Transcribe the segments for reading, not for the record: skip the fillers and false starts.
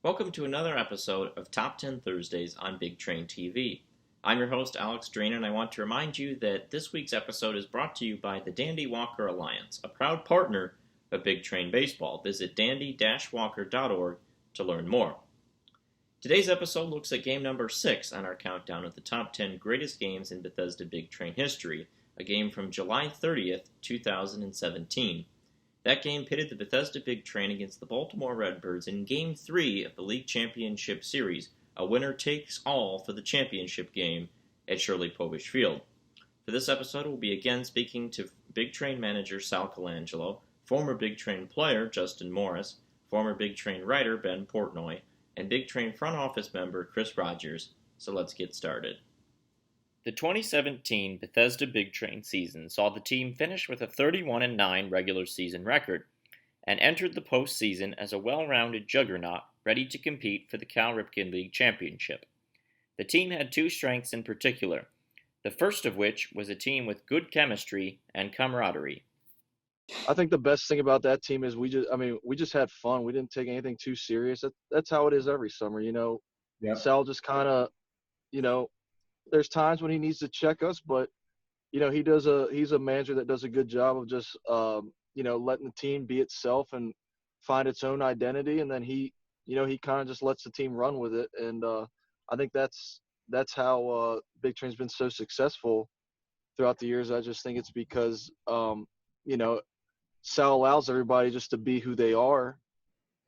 Welcome to another episode of Top 10 Thursdays on Big Train TV. I'm your host, Alex Drain, and I want to remind you that this week's episode is brought to you by the Dandy Walker Alliance, a proud partner of Big Train Baseball. Visit dandy-walker.org to learn more. Today's episode looks at game number 6 on our countdown of the top 10 greatest games in Bethesda Big Train history, a game from July 30th, 2017. That game pitted the Bethesda Big Train against the Baltimore Redbirds in Game 3 of the League Championship Series, a winner-takes-all for the championship game at Shirley Povich Field. For this episode, we'll be again speaking to Big Train manager Sal Colangelo, former Big Train player Justin Morris, former Big Train writer Ben Portnoy, and Big Train front office member Chris Rogers. So let's get started. The 2017 Bethesda Big Train season saw the team finish with a 31-9 regular season record and entered the postseason as a well-rounded juggernaut ready to compete for the Cal Ripken League championship. The team had two strengths in particular, the first of which was a team with good chemistry and camaraderie. I think the best thing about that team is we just had fun. We didn't take anything too serious. That's how it is every summer, Yep. Sal just kind of, there's times when he needs to check us, but he's a manager that does a good job of just letting the team be itself and find its own identity, and then he kind of just lets the team run with it, and I think that's how Big Train's been so successful throughout the years. I just think it's because Sal allows everybody just to be who they are,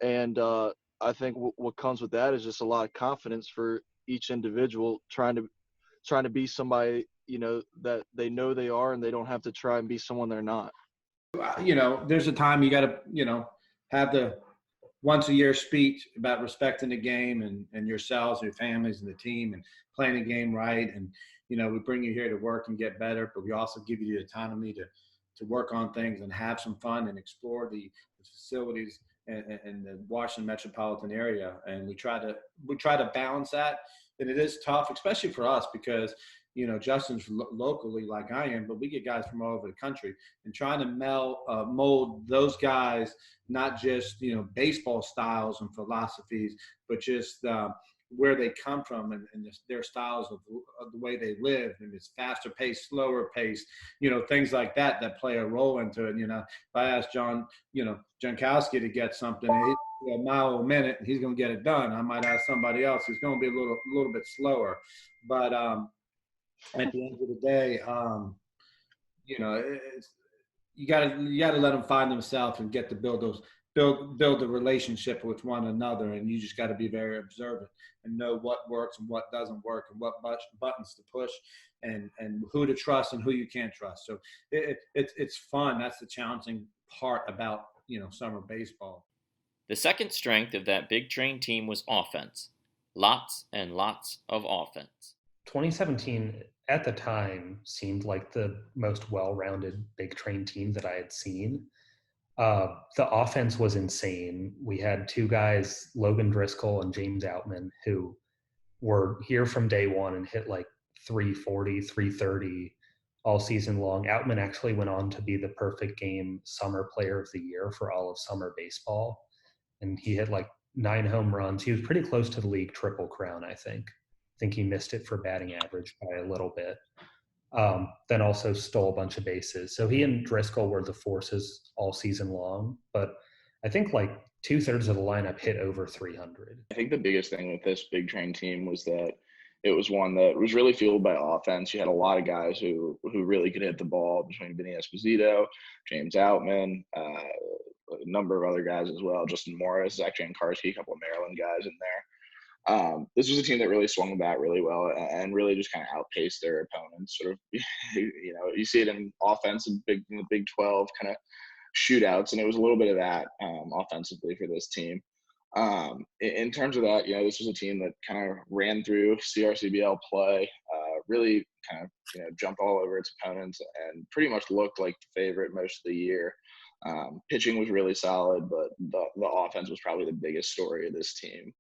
and I think what comes with that is just a lot of confidence for each individual trying to be somebody that they know they are, and they don't have to try and be someone they're not. There's a time you got to have the once a year speech about respecting the game and yourselves, your families, and the team, and playing the game right. And we bring you here to work and get better, but we also give you the autonomy to work on things and have some fun and explore the facilities and the Washington metropolitan area. And we try to balance that. And it is tough, especially for us, because Justin's locally like I am, but we get guys from all over the country, and trying to mold those guys, not just baseball styles and philosophies, but just where they come from and their styles of the way they live, and it's faster paced, slower paced, things like that play a role into it. If I ask Jankowski to get something, he's a mile a minute, and he's going to get it done. I might ask somebody else who's going to be a little bit slower, but at the end of the day, you got to let them find themselves and get to build the relationship with one another, and you just got to be very observant and know what works and what doesn't work, and what buttons to push, and who to trust and who you can't trust. So it's fun. That's the challenging part about summer baseball. The second strength of that Big Train team was offense. Lots and lots of offense. 2017 at the time seemed like the most well-rounded Big Train team that I had seen. The offense was insane. We had two guys, Logan Driscoll and James Outman, who were here from day one and hit like 340, 330 all season long. Outman actually went on to be the perfect game summer player of the year for all of summer baseball. And he hit like 9 home runs. He was pretty close to the league triple crown, I think. I think he missed it for batting average by a little bit. Then also stole a bunch of bases. So he and Driscoll were the forces all season long. But I think like 2/3 of the lineup hit over 300. I think the biggest thing with this Big Train team was that it was one that was really fueled by offense. You had a lot of guys who really could hit the ball, between Vinny Esposito, James Outman, a number of other guys as well. Justin Morris, Zach Jankarski, a couple of Maryland guys in there. This was a team that really swung the bat really well and really just kind of outpaced their opponents. Sort of, you see it in offense in the Big 12 kind of shootouts, and it was a little bit of that offensively for this team. In terms of that, this was a team that kind of ran through CRCBL play, really kind of jumped all over its opponents and pretty much looked like the favorite most of the year. Pitching was really solid, but the offense was probably the biggest story of this team.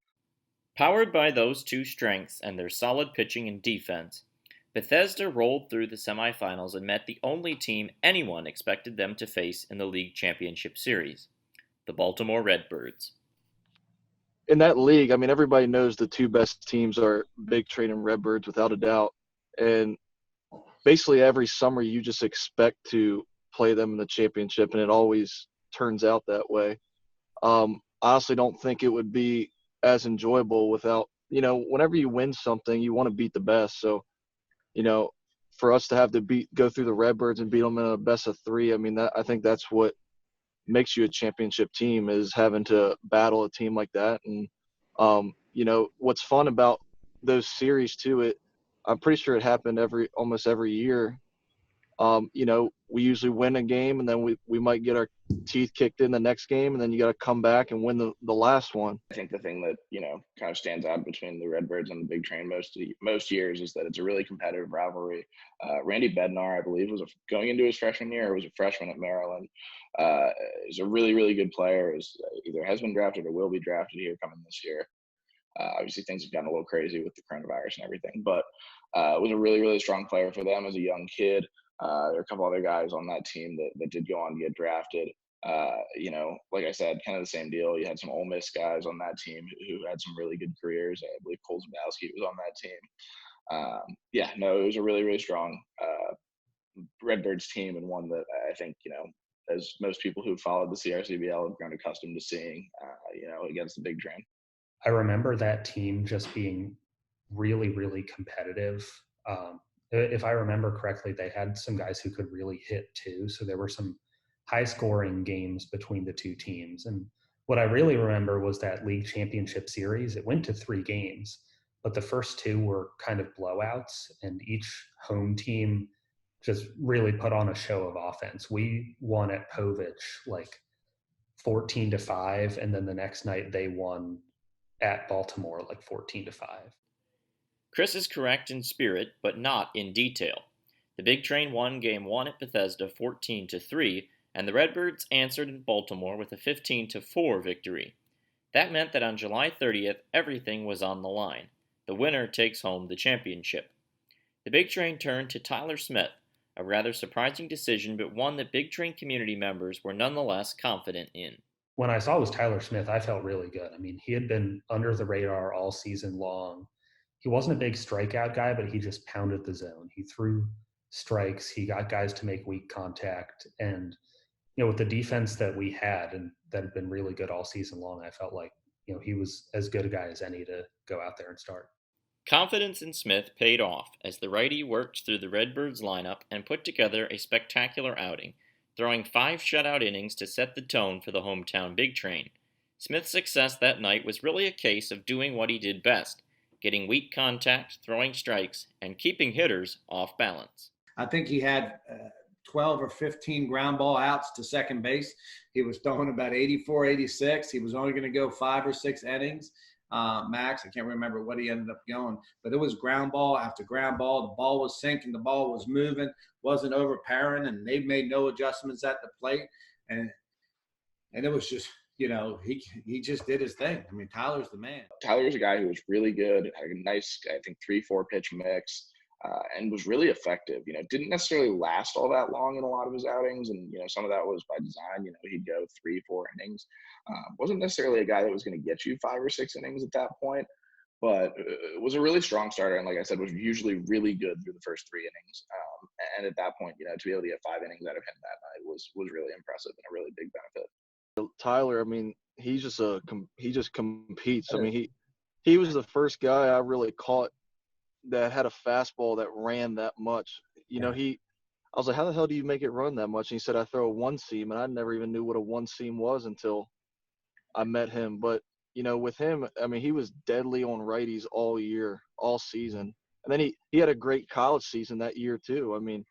Powered by those two strengths and their solid pitching and defense, Bethesda rolled through the semifinals and met the only team anyone expected them to face in the league championship series, the Baltimore Redbirds. in that league, I mean, everybody knows the two best teams are Big Train and Redbirds without a doubt. And basically every summer you just expect to play them in the championship, and it always turns out that way. I honestly don't think it would be as enjoyable without, whenever you win something, you want to beat the best. So, you know, for us to have to go through the Redbirds and beat them in a best of three, I mean, I think that's what makes you a championship team, is having to battle a team like that. And what's fun about those series too, I'm pretty sure it happened almost every year. We usually win a game, and then we might get our teeth kicked in the next game, and then you got to come back and win the last one. I think the thing that, kind of stands out between the Redbirds and the Big Train most years is that it's a really competitive rivalry. Randy Bednar, I believe, was going into his freshman year, or was a freshman at Maryland. He's a really, really good player. Either has been drafted or will be drafted here coming this year. Obviously, things have gotten a little crazy with the coronavirus and everything, but was a really, really strong player for them as a young kid. There are a couple other guys on that team that did go on to get drafted. Like I said, kind of the same deal. You had some Ole Miss guys on that team who had some really good careers. I believe Cole Zabowski was on that team. It was a really, really strong Redbirds team, and one that I think, as most people who followed the CRCBL have grown accustomed to seeing, against the Big Train. I remember that team just being really, really competitive. If I remember correctly, they had some guys who could really hit too. So there were some high-scoring games between the two teams. And what I really remember was that league championship series. It went to 3 games, but the first 2 were kind of blowouts, and each home team just really put on a show of offense. We won at Povich like 14-5, and then the next night they won at Baltimore like 14-5. Chris is correct in spirit, but not in detail. The Big Train won Game 1 at Bethesda 14-3, and the Redbirds answered in Baltimore with a 15-4 victory. That meant that on July 30th, everything was on the line. The winner takes home the championship. The Big Train turned to Tyler Smith, a rather surprising decision, but one that Big Train community members were nonetheless confident in. When I saw it was Tyler Smith, I felt really good. I mean, he had been under the radar all season long. He wasn't a big strikeout guy, but he just pounded the zone. He threw strikes. He got guys to make weak contact. And, with the defense that we had and that had been really good all season long, I felt like, he was as good a guy as any to go out there and start. Confidence in Smith paid off as the righty worked through the Redbirds lineup and put together a spectacular outing, throwing 5 shutout innings to set the tone for the hometown Big Train. Smith's success that night was really a case of doing what he did best, getting weak contact, throwing strikes, and keeping hitters off balance. I think he had 12 or 15 ground ball outs to second base. He was throwing about 84, 86. He was only going to go 5 or 6 innings. Max, I can't remember what he ended up going, but it was ground ball after ground ball. The ball was sinking, the ball was moving, wasn't overpowering, and they made no adjustments at the plate. And it was just, he just did his thing. I mean, Tyler's the man. Tyler's a guy who was really good, had a nice, I think, 3-4 pitch mix, and was really effective. Didn't necessarily last all that long in a lot of his outings, and some of that was by design. He'd go 3-4 innings. Wasn't necessarily a guy that was going to get you 5 or 6 innings at that point, but was a really strong starter, and like I said, was usually really good through the first 3 innings. And at that point, to be able to get 5 innings out of him that night was really impressive and a really big benefit. Tyler, I mean, he just competes. I mean, he was the first guy I really caught that had a fastball that ran that much. I was like, how the hell do you make it run that much? And he said, I throw a 1-seam, and I never even knew what a 1-seam was until I met him. But, with him, I mean, he was deadly on righties all year, all season. And then he had a great college season that year too. I mean,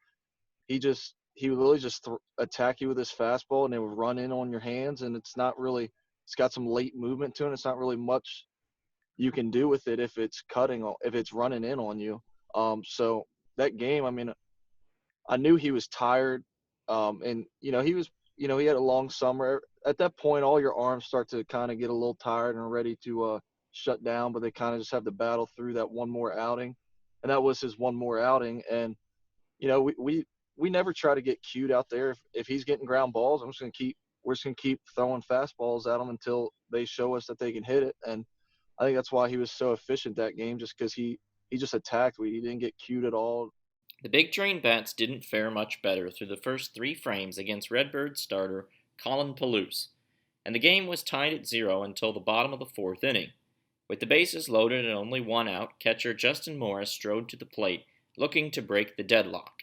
he would really just attack you with his fastball, and it would run in on your hands, and it's got some late movement to it. It's not really much you can do with it if it's running in on you. So that game, I mean, I knew he was tired. And he had a long summer. At that point, all your arms start to kind of get a little tired and ready to shut down, but they kind of just have to battle through that one more outing. And that was his one more outing. And, we never try to get cute out there. If he's getting ground balls, I'm just going to keep we're just going to keep throwing fastballs at them until they show us that they can hit it. And I think that's why he was so efficient that game, just because he just attacked. He didn't get cued at all. The Big Train Bats didn't fare much better through the first 3 frames against Redbirds starter Colin Palouse, and the game was tied at 0 until the bottom of the 4th inning. With the bases loaded and only 1 out, catcher Justin Morris strode to the plate, looking to break the deadlock.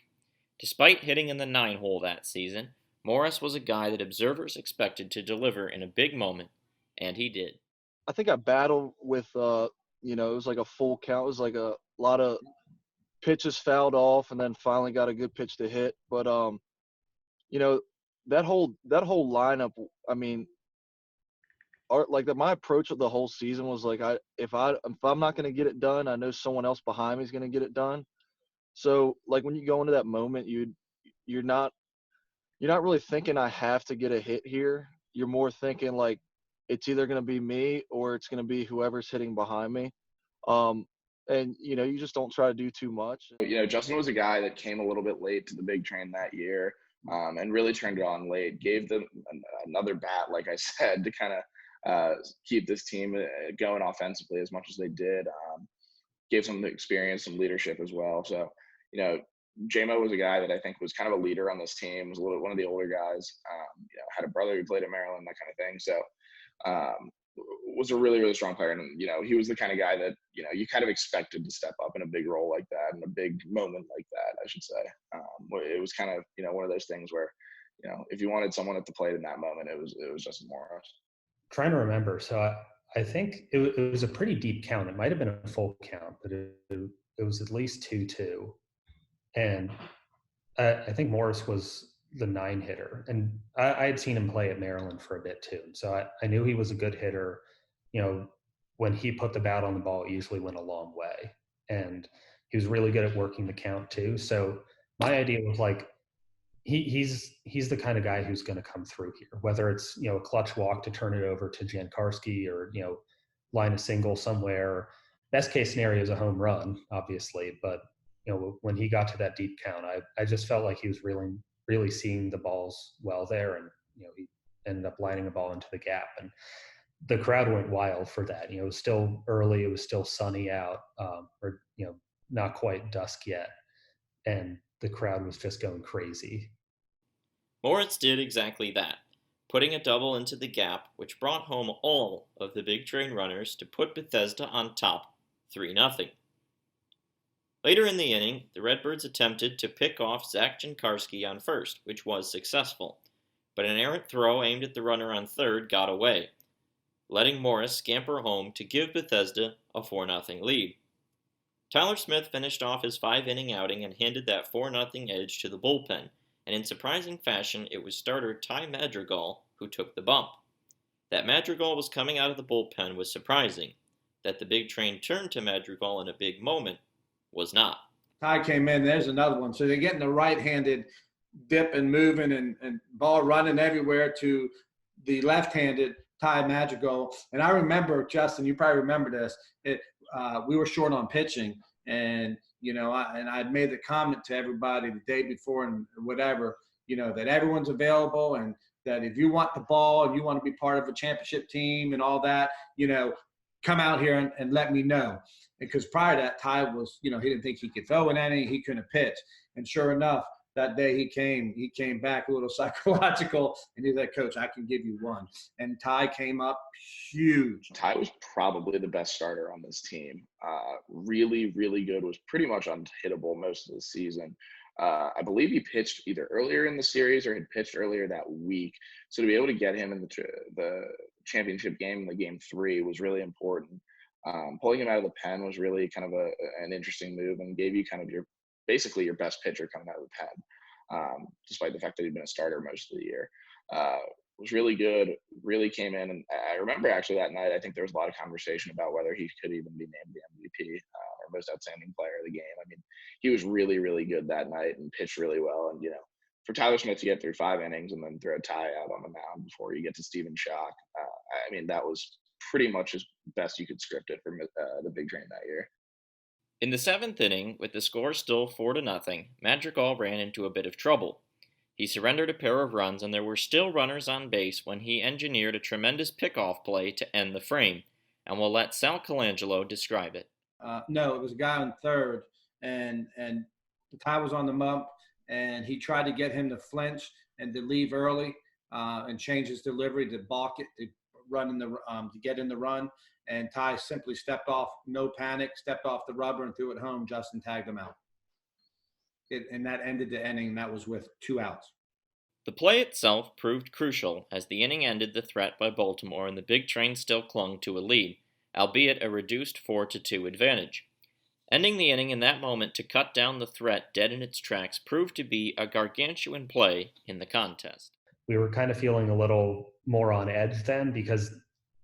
Despite hitting in the 9-hole that season, Morris was a guy that observers expected to deliver in a big moment, and he did. I think I battled with, it was like a full count. It was like a lot of pitches fouled off, and then finally got a good pitch to hit. But that whole lineup. I mean, my approach of the whole season was like, if I'm not going to get it done, I know someone else behind me is going to get it done. So like when you go into that moment, you're not really thinking I have to get a hit here. You're more thinking like it's either going to be me or it's going to be whoever's hitting behind me. And you just don't try to do too much. Justin was a guy that came a little bit late to the Big Train that year, and really turned it on late. Gave them another bat, like I said, to kind of keep this team going offensively as much as they did. Gave some experience, some leadership as well. So, J-Mo was a guy that I think was kind of a leader on this team. Was one of the older guys. Had a brother who played at Maryland, that kind of thing. So, was a really, really strong player. And, he was the kind of guy that, you kind of expected to step up in a big role like that, in a big moment like that, I should say. It was kind of, one of those things where, if you wanted someone at the plate in that moment, it was Justin Morris. Trying to remember. So I think it was a pretty deep count. It might have been a full count, but it was at least 2-2. And I think Morris was the 9 hitter. And I had seen him play at Maryland for a bit too. So I knew he was a good hitter. When he put the bat on the ball, it usually went a long way. And he was really good at working the count too. So my idea was like, he's the kind of guy who's going to come through here, whether it's, a clutch walk to turn it over to Jankarski or, line a single somewhere. Best case scenario is a home run, obviously. But, when he got to that deep count, I just felt like he was really, really seeing the balls well there. And, he ended up lining the ball into the gap. And the crowd went wild for that. It was still early. It was still sunny out, or, not quite dusk yet. And the crowd was just going crazy. Moritz did exactly that, putting a double into the gap, which brought home all of the Big Train runners to put Bethesda on top 3-0. Later in the inning, the Redbirds attempted to pick off Zach Jankarski on first, which was successful, but an errant throw aimed at the runner on third got away, letting Morris scamper home to give Bethesda a 4-0 lead. Tyler Smith finished off his 5-inning outing and handed that 4-0 edge to the bullpen, and in surprising fashion, it was starter Ty Madrigal who took the bump. That Madrigal was coming out of the bullpen was surprising. That the Big Train turned to Madrigal in a big moment was not. Ty came in, there's another one. So they're getting the right-handed dip and moving and ball running everywhere to the left-handed Ty Madrigal. And I remember, Justin, you probably remember this, we were short on pitching, and I'd made the comment to everybody the day before and whatever, that everyone's available, and that if you want the ball and you want to be part of a championship team and all that, come out here and let me know. Because prior to that, Ty was, he didn't think he could throw in any, he couldn't pitch. And sure enough, that day he came back a little psychological, and he's like, Coach, I can give you one. And Ty came up huge. Ty was probably the best starter on this team. Really, really good. Was pretty much unhittable most of the season. I believe he pitched either earlier in the series or had pitched earlier that week. So to be able to get him in the championship game, in the game 3, was really important. Pulling him out of the pen was really kind of an interesting move, and gave you kind of basically your best pitcher coming out of the pen, despite the fact that he'd been a starter most of the year. Was really good, really came in. And I remember actually that night, I think there was a lot of conversation about whether he could even be named the MVP or most outstanding player of the game. I mean, he was really, really good that night and pitched really well. And, for Tyler Smith to get through 5 innings and then throw Ty out on the mound before you get to Stephen Schock, I mean, that was pretty much as best you could script it for the Big Train that year. In the 7th inning, with the score still 4-0, Madrigal ran into a bit of trouble. He He surrendered a pair of runs, and there were still runners on base when he engineered a tremendous pickoff play to end the frame, and we'll let Sal Colangelo describe it. No, it was a guy on third, and Ty was on the bump, and he tried to get him to flinch and to leave early and change his delivery to balk it, to run in the to get in the run. And Ty simply stepped off, no panic, stepped off the rubber and threw it home. Justin tagged him out. And that ended the inning, and that was with 2 outs. The play itself proved crucial as the inning ended the threat by Baltimore and the Big Train still clung to a lead, albeit a reduced 4-2 advantage. Ending the inning in that moment to cut down the threat dead in its tracks proved to be a gargantuan play in the contest. We were kind of feeling a little more on edge then because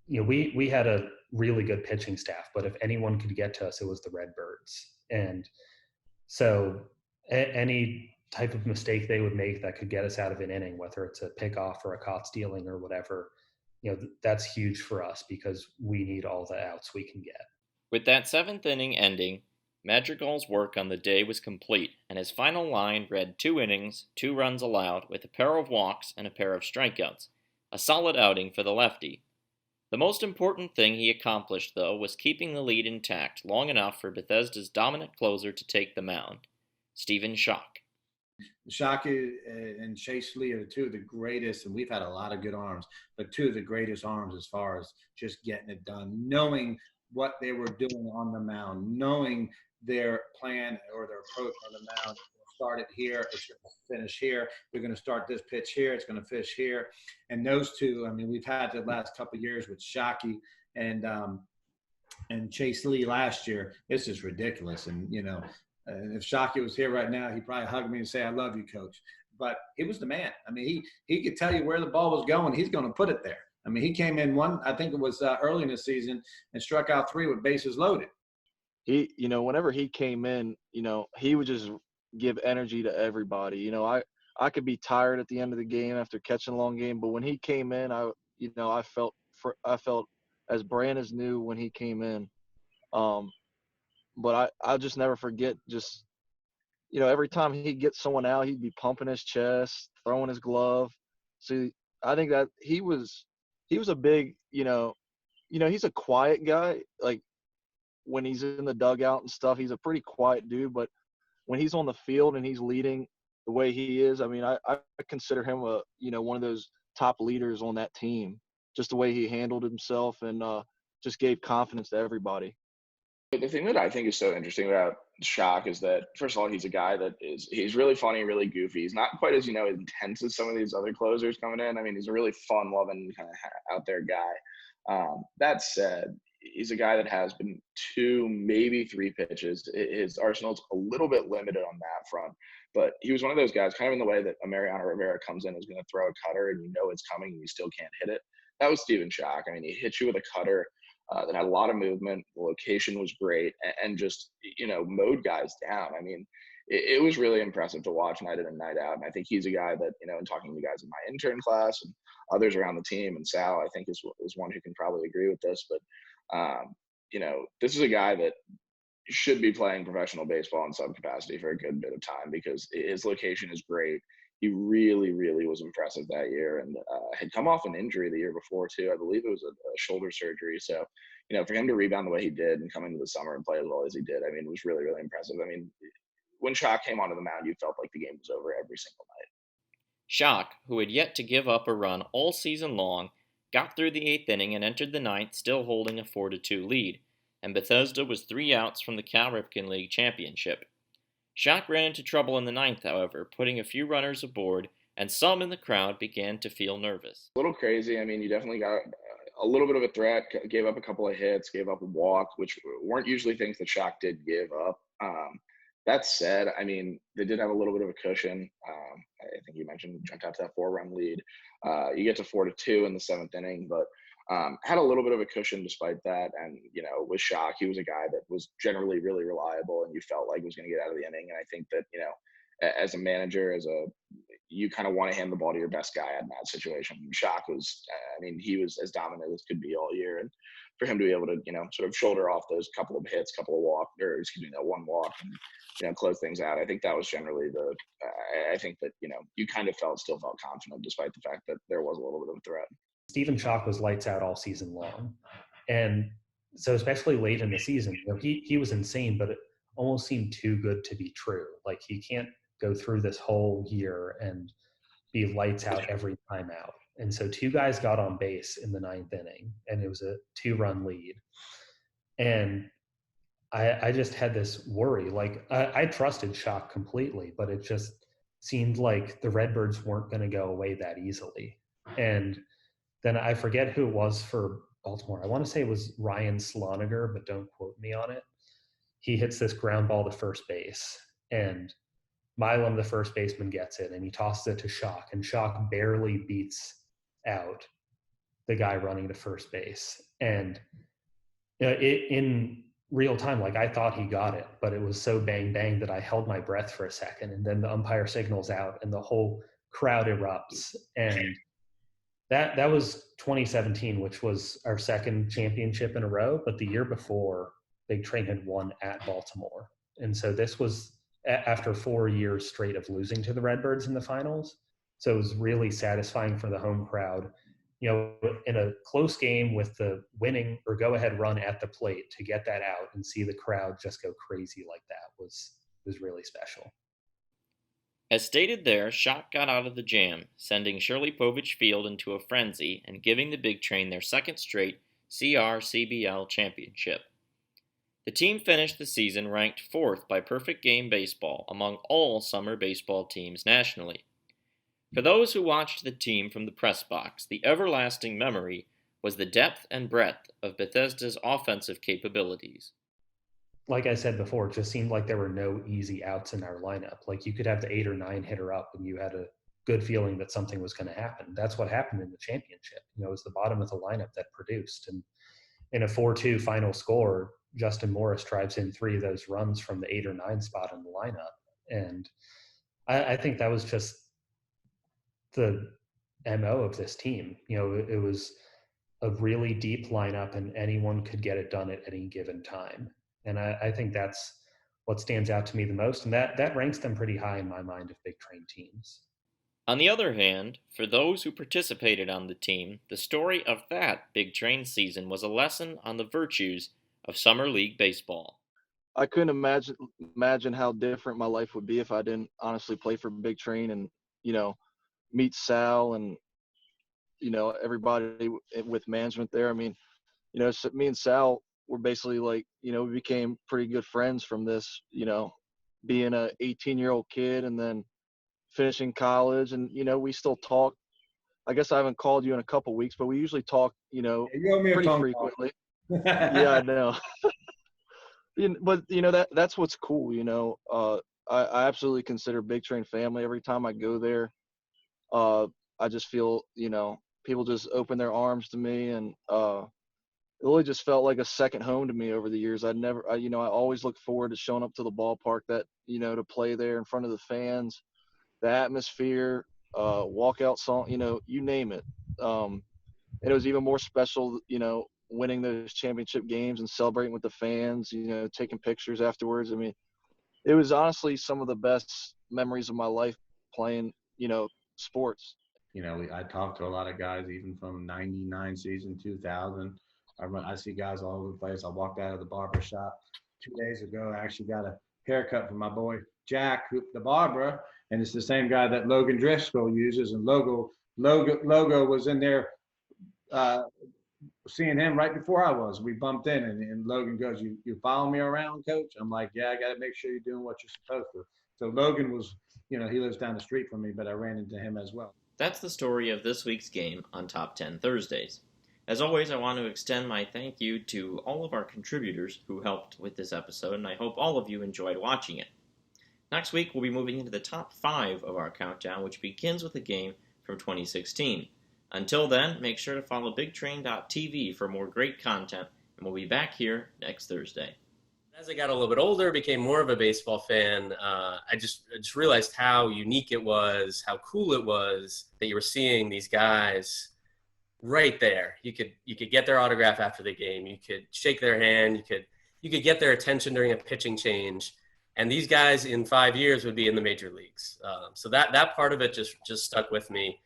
we had a really good pitching staff, but if anyone could get to us, it was the Redbirds. And so any type of mistake they would make that could get us out of an inning, whether it's a pickoff or a caught stealing or whatever, that's huge for us because we need all the outs we can get. With that 7th inning ending, Madrigal's work on the day was complete, and his final line read 2 innings, 2 runs allowed, with a pair of walks and a pair of strikeouts. A solid outing for the lefty. The most important thing he accomplished, though, was keeping the lead intact long enough for Bethesda's dominant closer to take the mound, Stephen Schoch. Schoch and Chase Lee are 2 of the greatest, and we've had a lot of good arms, but 2 of the greatest arms as far as just getting it done, knowing what they were doing on the mound, knowing their plan or their approach on the mound. Start it here, it's going to finish here. We're going to start this pitch here, it's going to finish here. And those 2, I mean, we've had the last couple of years with Shockey and Chase Lee last year. It's just ridiculous. And if Shockey was here right now, he'd probably hug me and say, "I love you, coach." But he was the man. I mean, he could tell you where the ball was going. He's going to put it there. I mean, he came in I think it was early in the season, and struck out 3 with bases loaded. He, whenever he came in, he would just give energy to everybody. I could be tired at the end of the game after catching a long game, but when he came in, I felt as brand as new when he came in. But I'll just never forget just, every time he'd get someone out, he'd be pumping his chest, throwing his glove. So I think that he was a big, he's a quiet guy. Like when he's in the dugout and stuff, he's a pretty quiet dude, but when he's on the field and he's leading the way he is, I mean, I consider him one of those top leaders on that team, just the way he handled himself and just gave confidence to everybody. The thing that I think is so interesting about Schoch is that, first of all, he's a guy he's really funny, really goofy. He's not quite as, intense as some of these other closers coming in. I mean, he's a really fun-loving kind of out there guy. That said, he's a guy that has been 2, maybe 3 pitches. His arsenal's a little bit limited on that front, but he was one of those guys, kind of in the way that Mariano Rivera comes in, is going to throw a cutter and it's coming and you still can't hit it. That was Stephen Schoch. I mean, he hit you with a cutter that had a lot of movement. The location was great, and just mowed guys down. I mean, it was really impressive to watch night in and night out. And I think he's a guy that, in talking to guys in my intern class and others around the team, and Sal, I think is one who can probably agree with this, but this is a guy that should be playing professional baseball in some capacity for a good bit of time because his location is great. He really, really was impressive that year, and had come off an injury the year before too. I believe it was a shoulder surgery. So, for him to rebound the way he did and come into the summer and play as well as he did, I mean, it was really, really impressive. I mean, when Schoch came onto the mound, you felt like the game was over every single night. Schoch, who had yet to give up a run all season long, got through the 8th inning and entered the 9th still holding a 4-2 lead, and Bethesda was 3 outs from the Cal Ripken League championship. Schoch ran into trouble in the 9th, however, putting a few runners aboard, and some in the crowd began to feel nervous. A little crazy. I mean, you definitely got a little bit of a threat, gave up a couple of hits, gave up a walk, which weren't usually things that Schoch did give up. That said, I mean, they did have a little bit of a cushion. I think you mentioned jumped out to that 4-run lead. You get to 4-2 in the 7th inning, but had a little bit of a cushion despite that. And, with Schoch, he was a guy that was generally really reliable and you felt like he was going to get out of the inning. And I think that, as a manager, you kind of want to hand the ball to your best guy in that situation. Shock was, I mean, he was as dominant as could be all year. And for him to be able to, sort of shoulder off those couple of hits, that one walk and, close things out. I think that was generally I think that, you kind of still felt confident despite the fact that there was a little bit of a threat. Stephen Schoch was lights out all season long. And so especially late in the season, he was insane, but it almost seemed too good to be true. Like he can't go through this whole year and be lights out every time out. And so 2 guys got on base in the 9th inning, and it was a 2-run lead. And I just had this worry. Like I trusted Schoch completely, but it just seemed like the Redbirds weren't going to go away that easily. And then I forget who it was for Baltimore. I want to say it was Ryan Sloniger, but don't quote me on it. He hits this ground ball to first base, and Milam, the first baseman, gets it, and he tosses it to Schoch, and Schoch barely beats out the guy running to first base. And in real time, like I thought he got it, but it was so bang bang that I held my breath for a second, and then the umpire signals out, and the whole crowd erupts. And that was 2017, which was our 2nd championship in a row, but the year before, Big Train had won at Baltimore. And so this was after 4 years straight of losing to the Redbirds in the finals. So it was really satisfying for the home crowd, in a close game with the winning or go-ahead run at the plate, to get that out and see the crowd just go crazy like that was really special. As stated there, Schoch got out of the jam, sending Shirley Povich Field into a frenzy and giving the Big Train their 2nd straight CR-CBL championship. The team finished the season ranked 4th by Perfect Game Baseball among all summer baseball teams nationally. For those who watched the team from the press box, the everlasting memory was the depth and breadth of Bethesda's offensive capabilities. Like I said before, it just seemed like there were no easy outs in our lineup. Like you could have the 8 or 9 hitter up and you had a good feeling that something was going to happen. That's what happened in the championship. It was the bottom of the lineup that produced. And in a 4-2 final score, Justin Morris drives in 3 of those runs from the 8 or 9 spot in the lineup. And I think that was just the MO of this team. It was a really deep lineup and anyone could get it done at any given time. And I think that's what stands out to me the most. And that ranks them pretty high in my mind of Big Train teams. On the other hand, for those who participated on the team, the story of that Big Train season was a lesson on the virtues of Summer League baseball. I couldn't imagine how different my life would be if I didn't honestly play for Big Train and, meet Sal and, everybody with management there. I mean, so me and Sal were basically like, we became pretty good friends from this, being a 18-year-old kid and then finishing college. And, we still talk. I guess I haven't called you in a couple weeks, but we usually talk, pretty frequently. Yeah, I know. But, that's what's cool, I absolutely consider Big Train family. Every time I go there, I just feel, people just open their arms to me, and it really just felt like a second home to me over the years. I always look forward to showing up to the ballpark to play there in front of the fans, the atmosphere, walkout song, you name it. And it was even more special, winning those championship games and celebrating with the fans, taking pictures afterwards. I mean, it was honestly some of the best memories of my life playing, sports. I talked to a lot of guys, even from 99 season, 2000. I see guys all over the place. I walked out of the barber shop 2 days ago. I actually got a haircut from my boy Jack, the barber, and it's the same guy that Logan Driscoll uses. And Logo was in there seeing him right before I was. We bumped in, and Logan goes, "You follow me around, Coach?" I'm like, "Yeah, I got to make sure you're doing what you're supposed to." So Logan was, he lives down the street from me, but I ran into him as well. That's the story of this week's game on Top 10 Thursdays. As always, I want to extend my thank you to all of our contributors who helped with this episode, and I hope all of you enjoyed watching it. Next week, we'll be moving into the top 5 of our countdown, which begins with a game from 2016. Until then, make sure to follow BigTrain.tv for more great content, and we'll be back here next Thursday. As I got a little bit older, became more of a baseball fan, I just realized how unique it was, how cool it was that you were seeing these guys right there. You could get their autograph after the game. You could shake their hand. You could get their attention during a pitching change. And these guys in 5 years would be in the major leagues. So that part of it just stuck with me.